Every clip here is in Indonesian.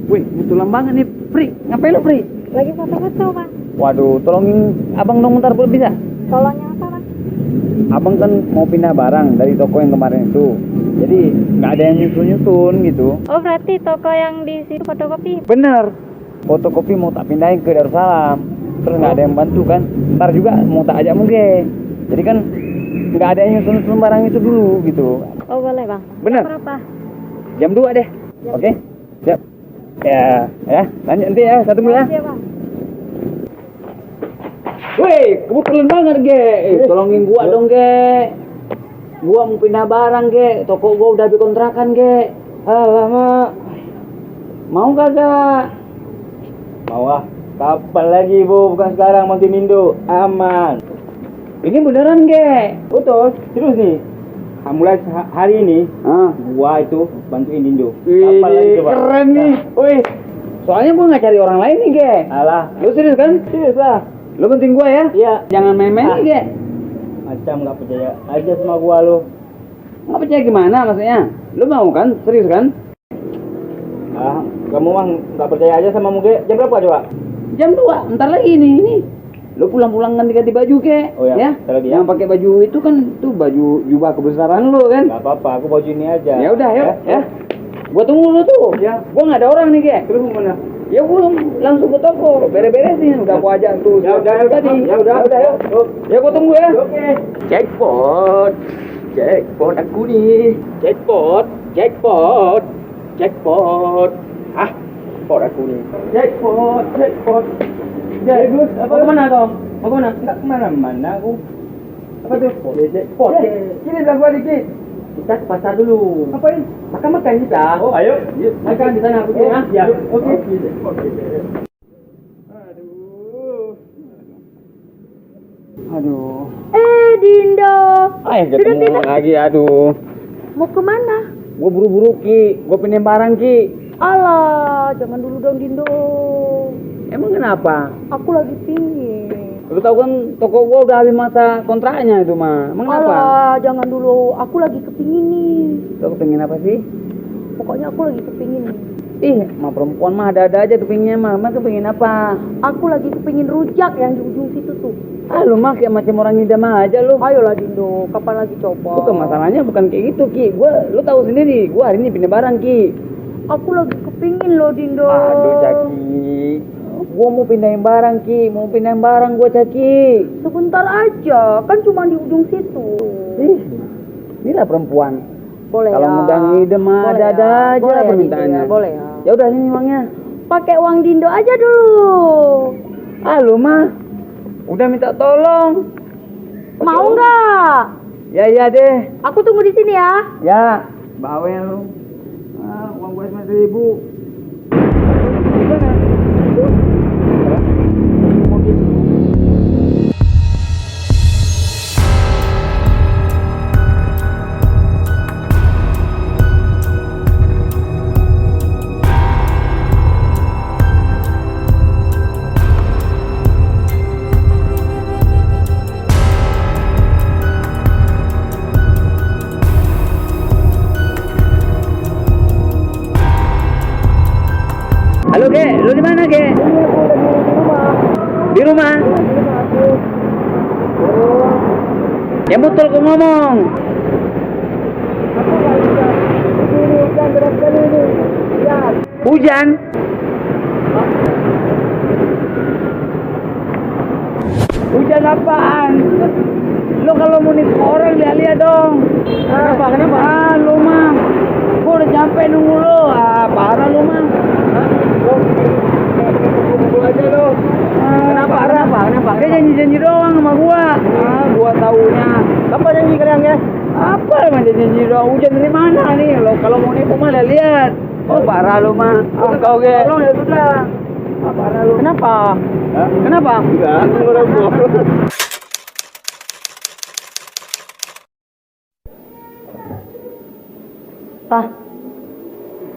Wih, kebetulan banget nih, Pri. Ngapain lu, Pri? Lagi foto-foto, Bang. Waduh, tolongin abang dong bentar, bisa? Tolongnya apa, Bang? Abang kan mau pindah barang dari toko yang kemarin itu. Jadi, nggak ada yang nyusun-nyusun gitu. Oh, berarti toko yang di situ fotokopi. Bener. Fotokopi mau tak pindahin ke Darussalam. Terus nggak ada yang bantu kan. Ntar juga mau tak ajak muge. Jadi kan nggak ada yang nyusun-nyusun barang itu dulu gitu. Oh, boleh, Bang. Bener. Jam berapa? Jam 2 deh. Oke? Siap. Ya, lanjut nanti ya, satu dulu ya. Iya, Bang. Woi, kebetulan banget, Ge. Tolongin gua dong, Ge. Gua mau pindah barang, Ge. Toko gua udah habis kontrakan, Ge. Alamak. Mau kagak? Mau ah. Kapan lagi, Bu? Bukan sekarang, makin Indo. Aman. Ini beneran, Ge. Betul. Terus nih. Mulai hari ini, gua itu bantuin Indo. Kapan lagi, coba? Keren nih. Wih. Soalnya gua nggak cari orang lain nih, Ge. Alah. Lu serius kan? Serius lah. Lu penting gua ya? Iya. Jangan main-main nih, Ge. Macam nggak percaya aja sama gua lu. Nggak percaya gimana maksudnya? Lu mau kan? Serius kan? Kamu mah nggak percaya aja sama Muge. Jam berapa coba? Jam 2. Ntar lagi nih. Lu pulang-pulang ganti-ganti baju, Ge. Oh ya? Lagi, ya? Yang pakai baju itu kan tuh baju jubah kebesaran lu kan? Nggak apa-apa, aku baju ini aja. Ya udah, yuk. Ya. Gua tunggu lu tuh. Ya. Gua nggak ada orang nih, Ge. Terus gimana? Ya gua langsung ke toko, beres-beresin. Udah gua ajak tuh. Ya udah, tadi. Ya udah, yuk. Ya gua tunggu ya. Oke. Jackpot aku nih. Jackpot. Hah? Jackpot aku nih. Jackpot. Jackpot. Apa kemana dong? Mau kemana? Nggak kemana-mana aku. Apa tuh? Jackpot. Sini bilang gua dikit. Kita ke pasar dulu. Ngapain? Makan kita. Oh, ayo. Makan di sana aku ya. Ya. Oke. Aduh. Dindo. Ketemu lagi, aduh. Mau kemana? Gua buru-buru, Ki. Gua pindahin barang, Ki. Alah, jangan dulu dong, Dindo. Emang kenapa? Aku lagi pingin. Lu tahu kan toko gua udah habis masa kontraknya itu mah. Emang kenapa? Alah, jangan dulu. Aku lagi kepingin nih. Lu kepingin apa sih? Pokoknya aku lagi kepingin nih. Mah perempuan mah ada-ada aja kepinginnya mah. Emang kepingin apa? Aku lagi kepingin rujak yang di ujung situ tuh. Lu mah kayak macam orang ngidam aja lu. Ayolah Dindo, kapan lagi coba? Bukan masalahnya bukan kayak gitu, Ki. Lu tahu sendiri, gua hari ini pindah barang, Ki. Aku lagi kepingin loh, Dindo. Aduh, Caki. Gua mau pindahin barang, Ki. Mau pindahin barang gua, Caki. Sebentar aja, kan cuma di ujung situ. Inilah perempuan. Boleh kalau ya. Kalau udah ngidam mah ada aja boleh permintaannya. Ya, boleh ya. Ya udah ini uangnya. Pakai uang Dindo aja dulu. Lu mah udah minta tolong. Mau nggak? Ya deh. Aku tunggu di sini ya. Ya, bawel lu. Uang gue cuma 1.000. Halo, Ge, lu di mana, Ge? Di rumah. Yang betul kau ngomong. Hujan. Hujan apaan? Lu kalau mau nih orang lihat-lihat dong. Kenapa? Lu mah. Gua udah nyampe nunggu lu. Parah lu mah. Tunggu aja lu. Kenapa? Dia janji-janji doang sama gua. Gua taunya. Apa janji kalian, ya? Apa emang janji doang? Hujan dari mana nih? Lo kalau mau nipu mah lihat. Oh, parah lu mah. Kau, Ge. Tolong ya sudah. Parah lu. Kenapa? Kenapa? Enggak, Pak,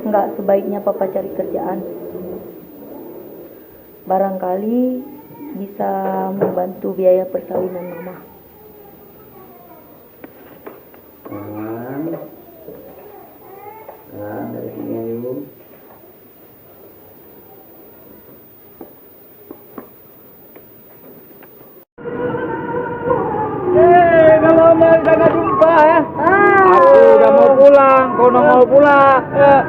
nggak sebaiknya Papa cari kerjaan. Barangkali bisa membantu biaya persalinan Mama. Dari sini dulu. nongol pula.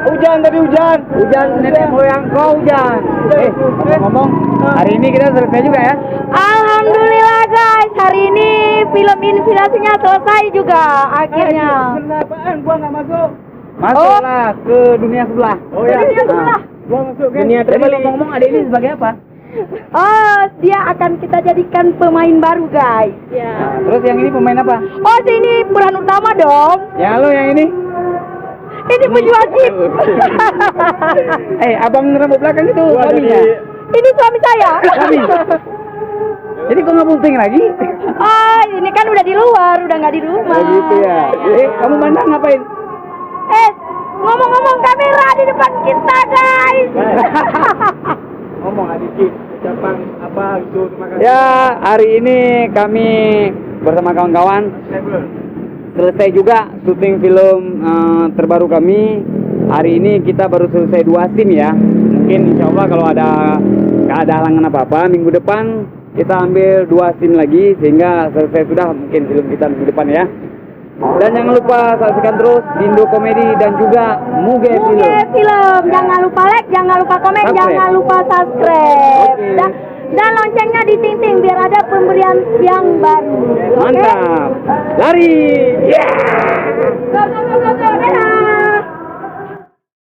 Hujan tadi hujan. Hujan nenek moyang kau hujan. Ngomong, hari ini kita selesai juga ya. Alhamdulillah guys, hari ini film inspirasinya selesai juga akhirnya. Kenapaan gua nggak masuk? Masuklah ke dunia sebelah. Oh ya. Dunia sebelah. Gua masuk kan. Jadi ngomong-ngomong adik ini sebagai apa? Oh, dia akan kita jadikan pemain baru guys. Ya. Terus yang ini pemain apa? Oh, ini peran utama dong. Ya lo yang ini. Ini penjual chip. Abang rambut belakang itu Gua ada suaminya. di- Ini suami saya. Suami. Jadi kok nggak posting lagi? Oh, ini kan udah di luar, udah nggak di rumah. Oh gitu ya. Kamu mandang ngapain? Ngomong-ngomong kamera di depan kita guys. Ngomong Adiki, ucapan apa gitu, terima kasih. Ya, hari ini kami bersama kawan-kawan selesai juga syuting film terbaru kami. Hari ini kita baru selesai 2 scene ya. Mungkin insya Allah kalau ada halangan apa-apa minggu depan kita ambil 2 scene lagi sehingga selesai sudah mungkin film kita minggu depan ya. Dan jangan lupa saksikan terus Indo Komedi dan juga Muge Film. Film. Jangan lupa like, jangan lupa komen, Subscribe. jangan lupa subscribe. Oke. Dan loncengnya diting-ting biar ada pemberian yang baru. Oke? Mantap. Lari. Yeah. Go, go, go, go, go.